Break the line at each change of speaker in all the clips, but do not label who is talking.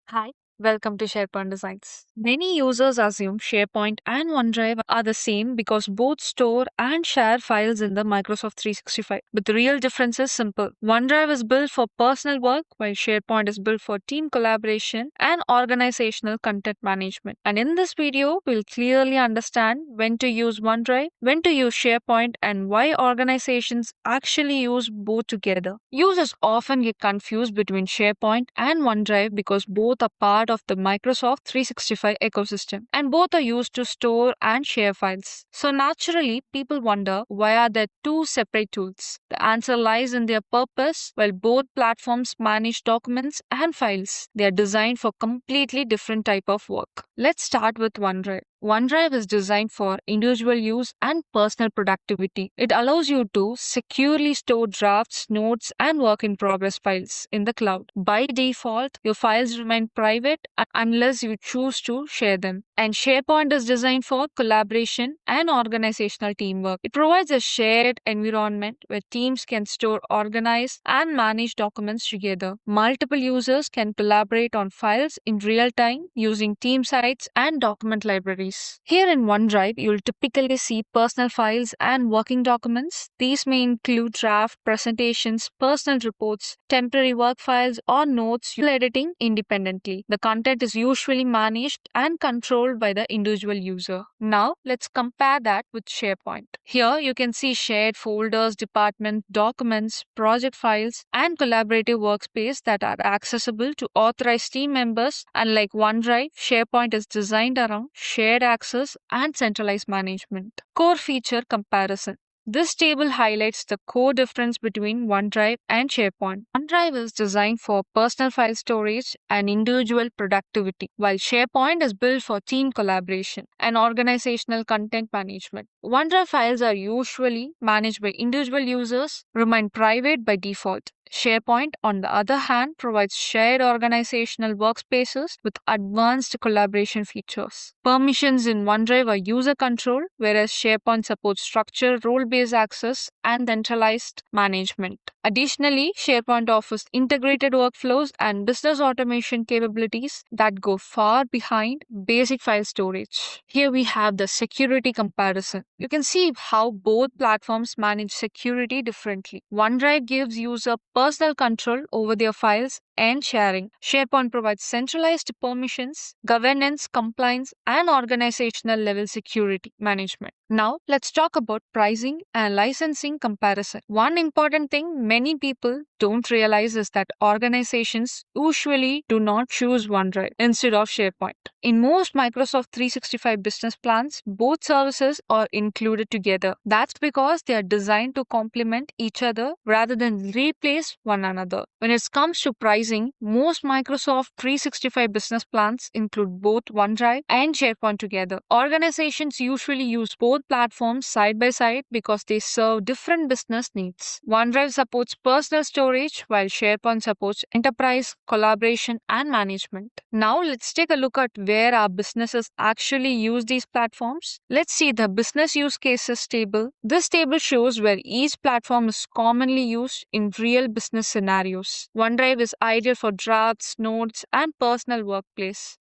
Hi, welcome to SharePoint Designs. Many users assume SharePoint and OneDrive are the same because both store and share files in the Microsoft 365. But the real difference is simple. OneDrive is built for personal work, while SharePoint is built for team collaboration and organizational content management. And in this video, we'll clearly understand when to use OneDrive, when to use SharePoint, and why organizations actually use both together. Users often get confused between SharePoint and OneDrive because both are part of the Microsoft 365 ecosystem and both are used to store and share files. So naturally, people wonder, why are there two separate tools? The answer lies in their purpose. While both platforms manage documents and files, they are designed for completely different type of work. Let's start with OneDrive. OneDrive is designed for individual use and personal productivity. It allows you to securely store drafts, notes, and work in progress files in the cloud. By default, your files remain private unless you choose to share them. And SharePoint is designed for collaboration and organizational teamwork. It provides a shared environment where teams can store, organize, and manage documents together. Multiple users can collaborate on files in real time using team sites and document libraries. Here in OneDrive, you'll typically see personal files and working documents. These may include draft, presentations, personal reports, temporary work files, or notes you're editing independently. The content is usually managed and controlled by the individual user. Now, let's compare that with SharePoint. Here, you can see shared folders, department, documents, project files, and collaborative workspace that are accessible to authorized team members. Unlike OneDrive, SharePoint is designed around shared access and centralized management. Core feature comparison. This table highlights the core difference between OneDrive and SharePoint. OneDrive is designed for personal file storage and individual productivity, while SharePoint is built for team collaboration and organizational content management. OneDrive files are usually managed by individual users, remain private by default. SharePoint, on the other hand, provides shared organizational workspaces with advanced collaboration features. Permissions in OneDrive are user controlled, whereas SharePoint supports structured role-based access and centralized management. Additionally, SharePoint offers integrated workflows and business automation capabilities that go far behind basic file storage. Here we have the security comparison. You can see how both platforms manage security differently. OneDrive gives user personal control over their files and sharing. SharePoint provides centralized permissions, governance, compliance, and organizational level security management. Now, let's talk about pricing and licensing comparison. One important thing many people don't realize is that organizations usually do not choose OneDrive instead of SharePoint. In most Microsoft 365 business plans, both services are included together. That's because they are designed to complement each other rather than replace one another. When it comes to pricing, most Microsoft 365 business plans include both OneDrive and SharePoint together. Organizations usually use both platforms side by side because they serve different business needs. OneDrive supports personal storage while SharePoint supports enterprise, collaboration, and management. Now let's take a look at where our businesses actually use these platforms. Let's see the business use cases table. This table shows where each platform is commonly used in real business scenarios. OneDrive is ideal for drafts, notes, and personal work files.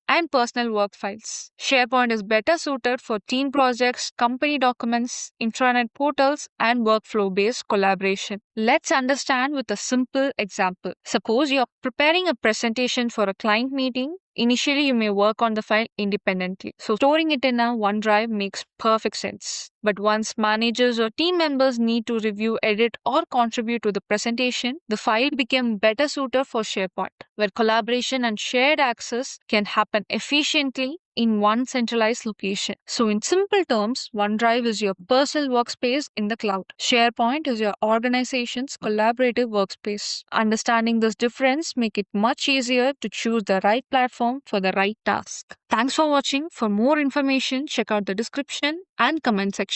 SharePoint is better suited for team projects, company documents, intranet portals, and workflow-based collaboration. Let's understand with a simple example. Suppose you're preparing a presentation for a client meeting. Initially, you may work on the file independently. So storing it in a OneDrive makes perfect sense. But once managers or team members need to review, edit, or contribute to the presentation, the file became better suited for SharePoint, where collaboration and shared access can happen efficiently in one centralized location. So in simple terms, OneDrive is your personal workspace in the cloud. SharePoint is your organization's collaborative workspace. Understanding this difference make it much easier to choose the right platform for the right task. Thanks for watching. For more information, check out the description and comment section.